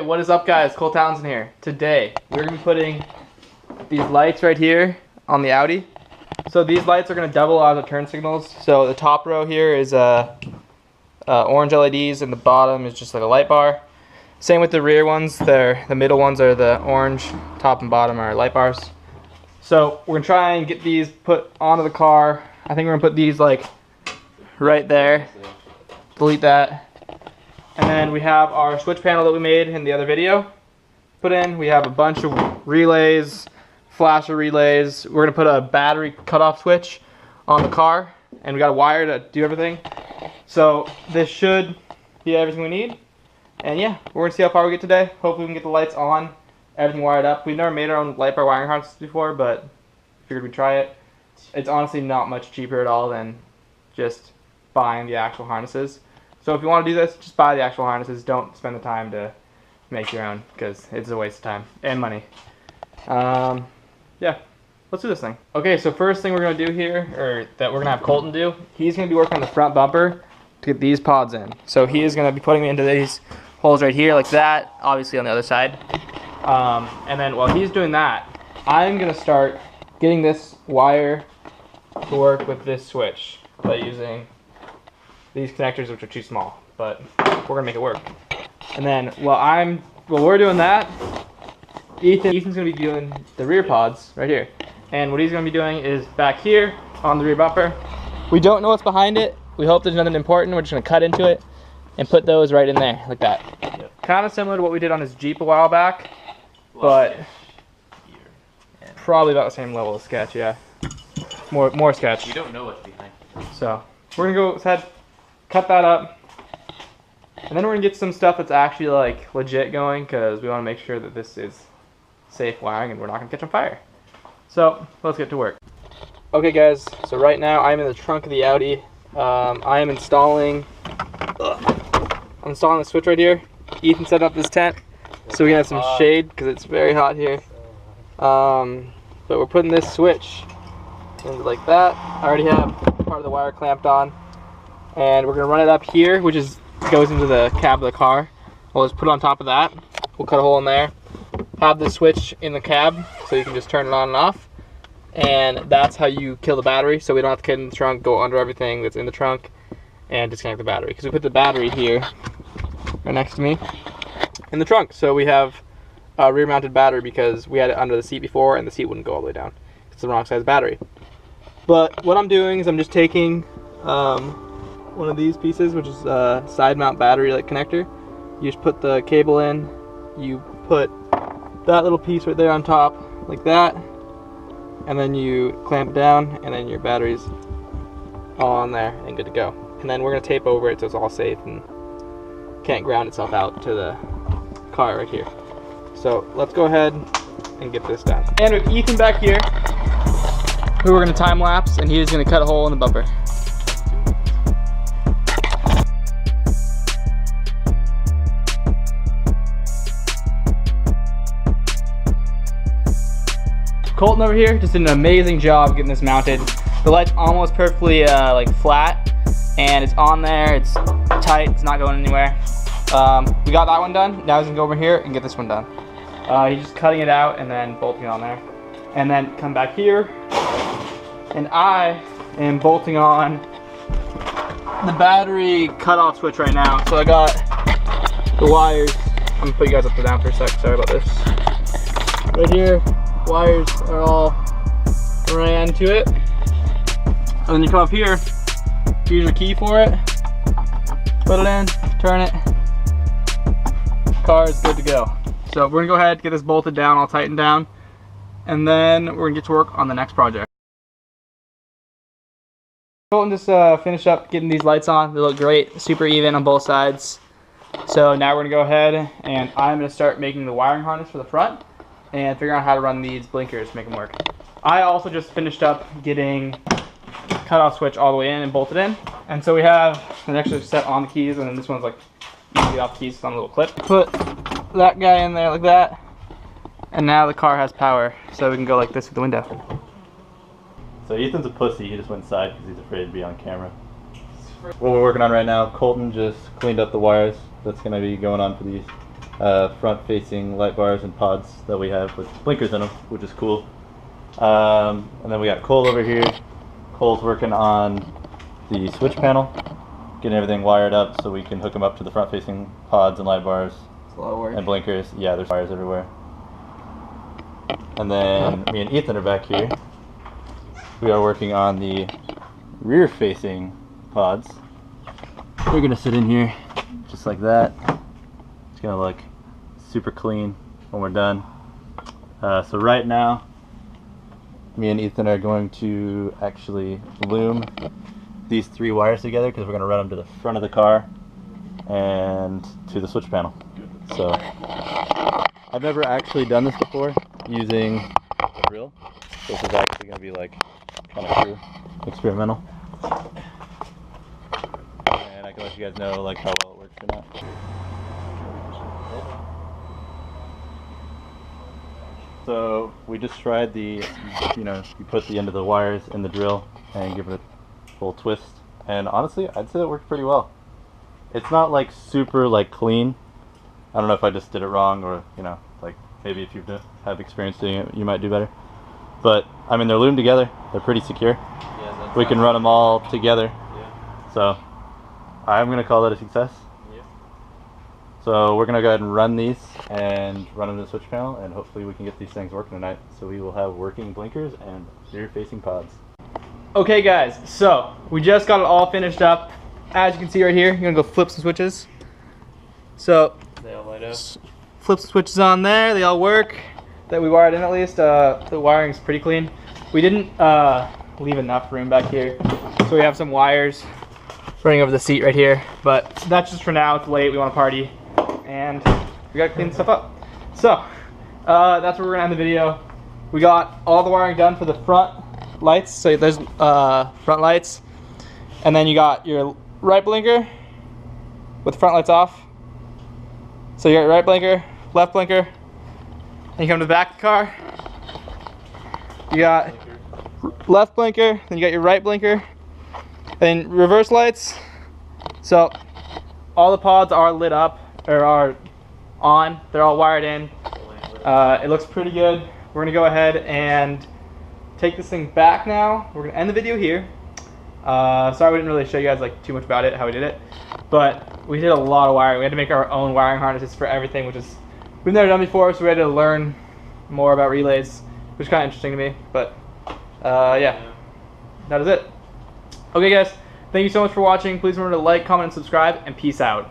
What is up, guys? Cole Townsend here. Today we're going to be putting these lights right here on the Audi. So these lights are going to double as the turn signals. So the top row here is orange LEDs and the bottom is just like a light bar. Same with the rear ones. The middle ones are the orange, top and bottom are light bars. So we're going to try and get these put onto the car. I think we're going to put these like right there. Delete that. And then we have our switch panel that we made in the other video put in. We have a bunch of relays, flasher relays. We're going to put a battery cutoff switch on the car, and we got a wire to do everything. So this should be everything we need. And yeah, we're going to see how far we get today. Hopefully we can get the lights on, everything wired up. We've never made our own light bar wiring harnesses before, but figured we'd try it. It's honestly not much cheaper at all than just buying the actual harnesses. So if you want to do this, just buy the actual harnesses. Don't spend the time to make your own, because it's a waste of time and money. Yeah, let's do this thing. Okay, so first thing we're going to do here, or that we're going to have Colton do, he's going to be working on the front bumper to get these pods in. So he is going to be putting it into these holes right here like that, obviously on the other side. And then while he's doing that, I'm going to start getting this wire to work with this switch by using these connectors, which are too small, but we're gonna make it work. And then while we're doing that, Ethan's gonna be doing the rear pods right here. And what he's gonna be doing is back here on the rear bumper. We don't know what's behind it. We hope there's nothing important. We're just gonna cut into it and put those right in there like that. Yep. Kind of similar to what we did on his Jeep a while back, but probably about the same level of sketch. Yeah, more sketch. You don't know what's behind it. So we're gonna go ahead, cut that up, and then we're gonna get some stuff that's actually like legit going, because we want to make sure that this is safe wiring and we're not gonna catch on fire. So let's get to work. Okay guys, so right now I'm in the trunk of the Audi. I am installing the switch right here. Ethan set up this tent so we can have some shade because it's very hot here. But we're putting this switch into like that. I already have part of the wire clamped on. And we're going to run it up here, which goes into the cab of the car. We'll just put it on top of that. We'll cut a hole in there. Have the switch in the cab, so you can just turn it on and off. And that's how you kill the battery, so we don't have to get in the trunk, go under everything that's in the trunk, and disconnect the battery. Because we put the battery here, right next to me, in the trunk. So we have a rear-mounted battery because we had it under the seat before, and the seat wouldn't go all the way down. It's the wrong size battery. But what I'm doing is I'm just taking one of these pieces, which is a side mount battery like connector. You just put the cable in, you put that little piece right there on top like that, and then you clamp it down, and then your battery's all on there and good to go. And then we're going to tape over it so it's all safe and can't ground itself out to the car right here. So let's go ahead and get this done. And with Ethan back here, who we're going to time lapse, and he's going to cut a hole in the bumper. Colton over here just did an amazing job getting this mounted. The light's almost perfectly like flat, and it's on there, it's tight, it's not going anywhere. We got that one done. Now he's gonna go over here and get this one done. He's just cutting it out and then bolting it on there. And then come back here, and I am bolting on the battery cutoff switch right now. So I got the wires. I'm gonna put you guys up and down for a sec, sorry about this. Right here. Wires are all ran to it, and then you come up here, use your key for it, put it in, turn it, car is good to go. So we're gonna go ahead, get this bolted down, all tightened down, and then we're gonna get to work on the next project. Colton just finished up getting these lights on. They look great, super even on both sides. So now we're gonna go ahead and I'm gonna start making the wiring harness for the front and figure out how to run these blinkers to make them work. I also just finished up getting cutoff switch all the way in and bolted in. And so we have an extra set on the keys, and then this one's like easy off the keys on a little clip. Put that guy in there like that, and now the car has power, so we can go like this with the window. So Ethan's a pussy, he just went inside because he's afraid to be on camera. What we're working on right now, Colton just cleaned up the wires that's going to be going on for these front-facing light bars and pods that we have with blinkers in them, which is cool. And then we got Cole over here. Cole's working on the switch panel, getting everything wired up so we can hook them up to the front-facing pods and light bars. It's a lot of work. And blinkers. Yeah, there's wires everywhere. And then me and Ethan are back here. We are working on the rear-facing pods. We're gonna sit in here just like that. It's gonna look super clean when we're done. So right now, me and Ethan are going to actually loom these 3 wires together because we're gonna run them to the front of the car and to the switch panel. So I've never actually done this before using a drill. So this is actually gonna be like kind of cool, experimental. And I can let you guys know like how well it works or not. So we just tried the, you put the end of the wires in the drill and give it a full twist. And honestly, I'd say it worked pretty well. It's not like super like clean. I don't know if I just did it wrong or, like maybe if you have experience doing it, you might do better. But I mean, they're loomed together. They're pretty secure. Yeah, we can run them all together. Yeah. So I'm gonna call that a success. Yeah. So we're gonna go ahead and run these and run them to the switch panel, and hopefully we can get these things working tonight. So we will have working blinkers and rear-facing pods. Okay, guys. So we just got it all finished up. As you can see right here, you're gonna go flip some switches. So they all light up. Flip some switches on there. They all work. That we wired in at least. The wiring's pretty clean. We didn't leave enough room back here, so we have some wires running over the seat right here. But that's just for now. It's late. We want to party, and we gotta clean stuff up. So that's where we're gonna end the video. We got all the wiring done for the front lights. So there's front lights, and then you got your right blinker with the front lights off. So you got your right blinker, left blinker. Then you come to the back of the car. You got left blinker, then you got your right blinker, then reverse lights. So all the pods are lit up or are on. They're all wired in. It looks pretty good. We're gonna go ahead and take this thing back now. We're gonna end the video here. Sorry we didn't really show you guys like too much about it, how we did it, but we did a lot of wiring. We had to make our own wiring harnesses for everything, which is we've never done before, so we had to learn more about relays, which is kind of interesting to me. But yeah, that is it. Okay, guys, thank you so much for watching. Please remember to like, comment, and subscribe, and peace out.